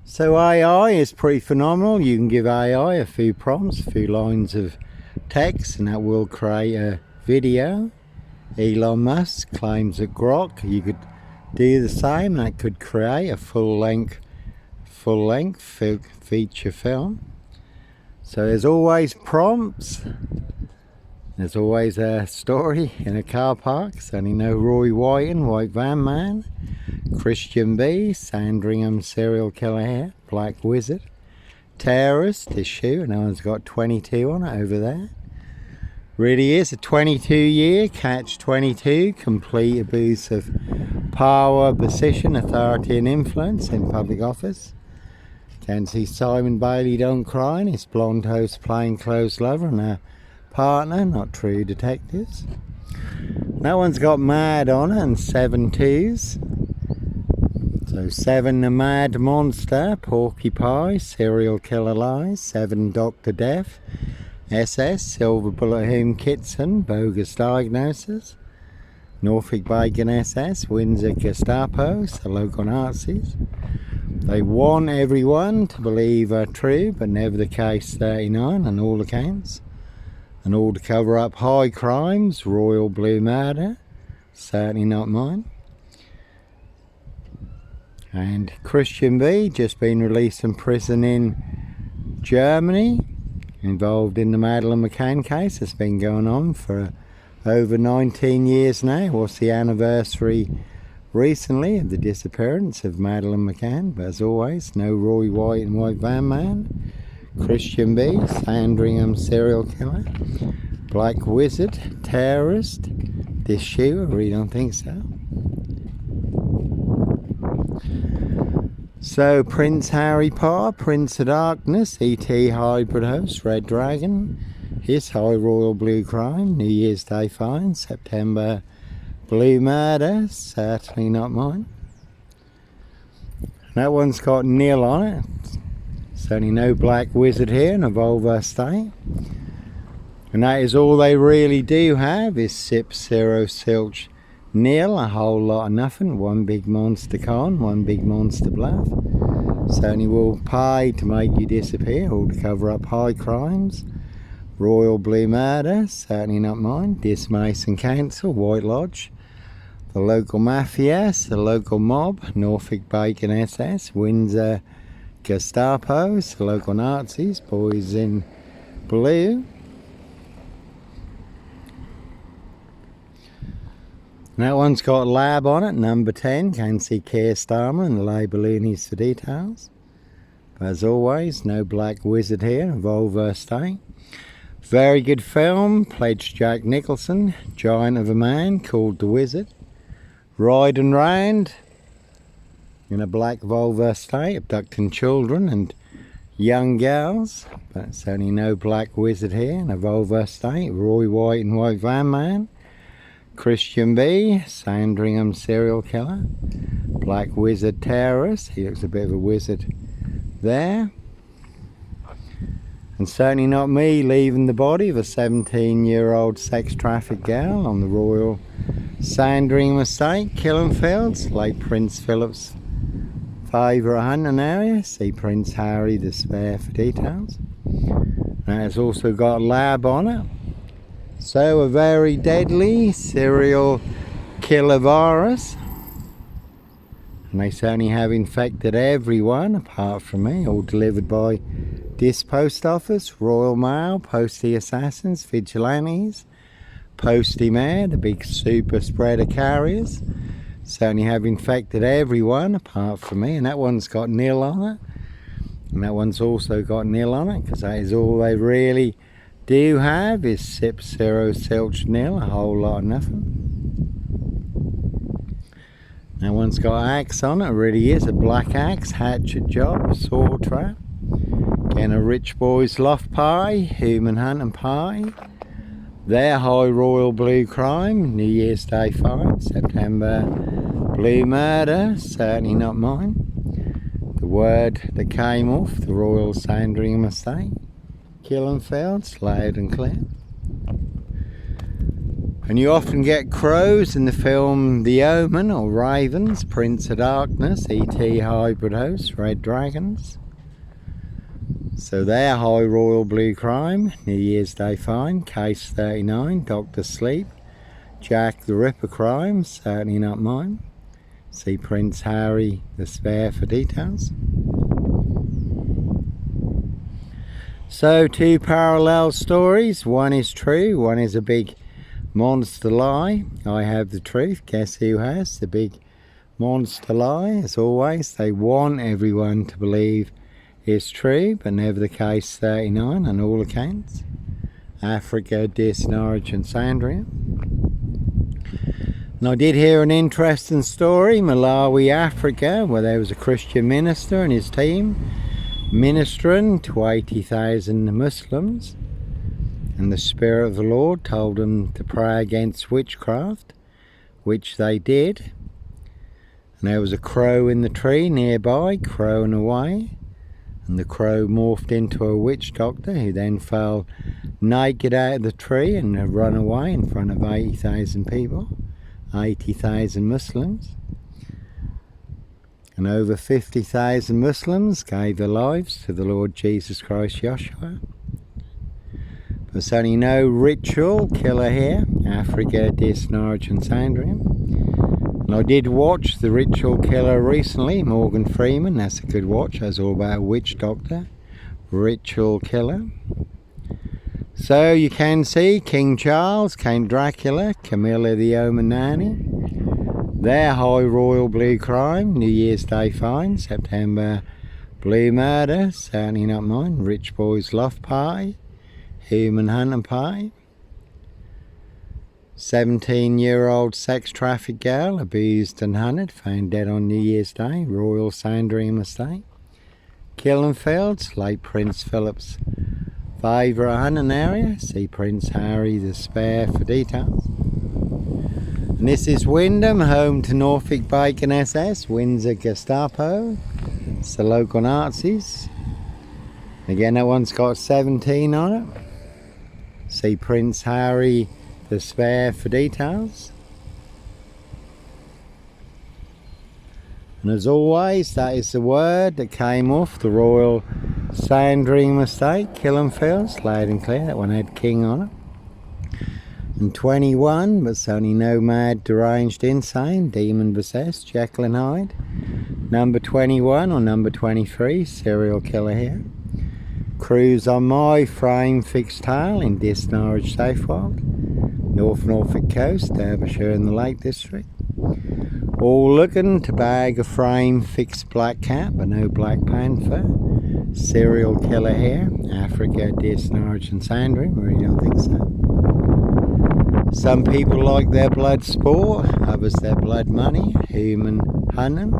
So AI is pretty phenomenal. You can give AI a few prompts, a few lines of text, and that will create a video. Elon Musk claims that Grok, you could do the same. That could create a full-length feature film. So there's always prompts. There's always a story in a car park. So you know Roy Whiten, White Van Man. Christian B, Sandringham serial killer here, Black Wizard, terrorist issue, and that one's got 22 on it over there. Really is a 22-year catch-22, complete abuse of power, position, authority and influence in public office. Can see Simon Bailey Don't Cry, and his blonde host plainclothes lover and her partner, not true detectives. That one's got mad on it and 7 twos. So 7 the mad monster, Porky Pie, serial killer lies, 7 Dr. Death, SS, Silver Bullet Hume Kitson, bogus diagnosis, Norfolk Bacon SS, Windsor Gestapo, the local Nazis. They want everyone to believe are true, but never the case 39 on all accounts. And all to cover up high crimes, royal blue murder, certainly not mine. And Christian B, just been released from prison in Germany, involved in the Madeleine McCann case. It's been going on for over 19 years now. What's the anniversary recently of the disappearance of Madeleine McCann? But as always, no Roy White and White Van Man. Christian B, Sandringham serial killer, Black Wizard, terrorist. This shoe, I really don't think so. So Prince Harry Potter, Prince of Darkness, E.T. hybrid host, Red Dragon, his High Royal Blue Crime, New Year's Day fine, September Blue Murder, certainly not mine. That one's got nil on it. Certainly no Black Wizard here in a Volvo State. And that is all they really do have is Sip, Zero, Silch, nil, a whole lot of nothing. One big monster con, one big monster bluff. Certainly will pay to make you disappear or to cover up high crimes. Royal Blue Murder, certainly not mine. Dismason Council, White Lodge. The local mafia, the local mob, Norfolk Bacon SS, Windsor Gestapos, the local Nazis, boys in blue. That one's got lab on it, number 10. Can see Keir Starmer and the Labourloonies for details. But as always, no Black Wizard here, Volvo State. Very good film, pledged Jack Nicholson, giant of a man called the Wizard. Riding round in a black Volvo State, abducting children and young girls. But certainly no Black Wizard here in a Volvo State. Roy White and White Van Man. Christian B, Sandringham serial killer, Black Wizard terrorist, he looks a bit of a wizard there. And certainly not me leaving the body of a 17-year-old sex trafficked girl on the Royal Sandringham estate, Killing Fields, Lake Prince Philip's favourite hunting area. See Prince Harry the Spare for details. Now it's also got a lab on it. So a very deadly serial killer virus, and they certainly have infected everyone apart from me, all delivered by this post office, Royal Mail, Postie Assassins, Vigilantes, Postie Mare, the big super spreader carriers, certainly have infected everyone apart from me. And that one's got nil on it, and that one's also got nil on it, because that is all they really do have is Sip, Zero, Silch, nil, a whole lot of nothing. That one's got axe on it, really is a black axe, hatchet job, saw trap. Again a rich boy's loft pie, human hunt and pie. Their High Royal Blue Crime, New Year's Day fine, September Blue Murder, certainly not mine. The word that came off the Royal Sandringham estate. Killing Fields, loud and clear. And you often get crows in the film The Omen, or ravens, Prince of Darkness, E.T. hybrid hosts, red dragons. So there, High Royal Blue Crime, New Year's Day Fine, Case 39, Dr. Sleep, Jack the Ripper Crime, certainly not mine. See Prince Harry the Spare for details. So 2 parallel stories, one is true, one is a big monster lie. I have the truth. Guess who has the big monster lie? As always, they want everyone to believe it's true, but never the case 39 on all accounts. Africa, Dis, Norwich and Sandria. And I did hear an interesting story, Malawi, Africa, where there was a Christian minister and his team ministering to 80,000 Muslims. And the Spirit of the Lord told them to pray against witchcraft, which they did. And there was a crow in the tree nearby, crowing away. And the crow morphed into a witch doctor, who then fell naked out of the tree and had run away in front of 80,000 people, 80,000 Muslims. And over 50,000 Muslims gave their lives to the Lord Jesus Christ, Yeshua. There's only no ritual killer here, Africa, Dis, Norwich and Sandringham. And I did watch The Ritual Killer recently, Morgan Freeman, that's a good watch, that's all about a witch doctor, Ritual Killer. So you can see King Charles, Count Dracula, Camilla the Omen Nanny, their High Royal Blue Crime, New Year's Day Fine, September Blue Murder, certainly not mine, Rich Boys Love Party, Human Hunting Party, 17-year-old sex trafficked girl abused and hunted, found dead on New Year's Day, Royal Sandringham Estate, Killing Fields, late Prince Philip's favourite hunting area, see Prince Harry the Spare for details. And this is Wyndham, home to Norfolk Bacon SS, Windsor Gestapo, it's the local Nazis. Again, that one's got 17 on it. See Prince Harry the Spare for details. And as always, that is the word that came off the Royal Sandringham Estate, Killing Fields, loud and clear. That one had King on it. And 21, but it's only nomad, deranged, insane, demon possessed, Jekyll and Hyde. Number 21 or number 23, serial killer here. Cruise on my frame fixed tail in Dis, Norwich, Southwold, North Norfolk coast, Derbyshire and the Lake District. All looking to bag a frame fixed black cat but no black panther. Serial killer here, Africa, Dis, Norwich and Sandringham, really don't think so. Some people like their blood sport, others their blood money, human hunting.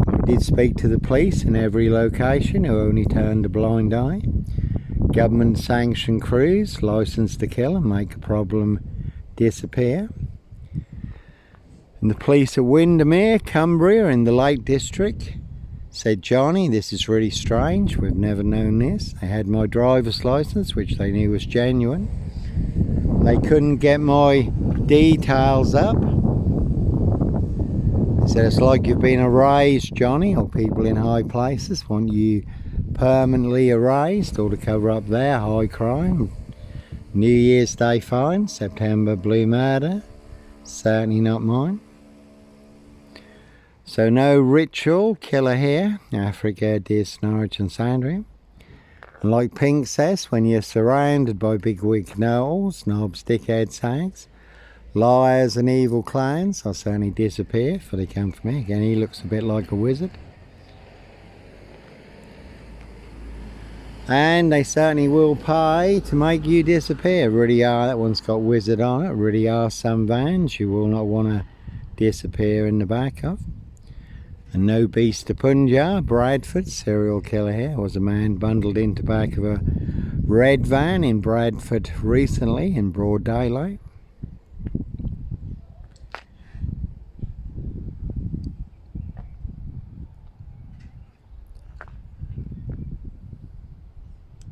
I did speak to the police in every location who only turned a blind eye. Government sanctioned crews licensed to kill and make a problem disappear. And the police at Windermere, Cumbria in the Lake District said, Johnny, this is really strange, we've never known this. They had my driver's license, which they knew was genuine. They couldn't get my details up. They said, it's like you've been erased, Johnny, or people in high places want you permanently erased, or to cover up their high crime. New Year's Day Fine, September Blue Murder, certainly not mine. So no ritual killer here, Africa, Dis, Norwich and Sandringham. And like Pink says, when you're surrounded by bigwig knowles, knobs, dickheads, hags, liars and evil clowns, I'll certainly disappear if they come for me. Again, he looks a bit like a wizard. And they certainly will pay to make you disappear. Really are, that one's got wizard on it. Really are some vans you will not want to disappear in the back of. And no beast to Punjab, Bradford, serial killer here. Was a man bundled into back of a red van in Bradford recently in broad daylight.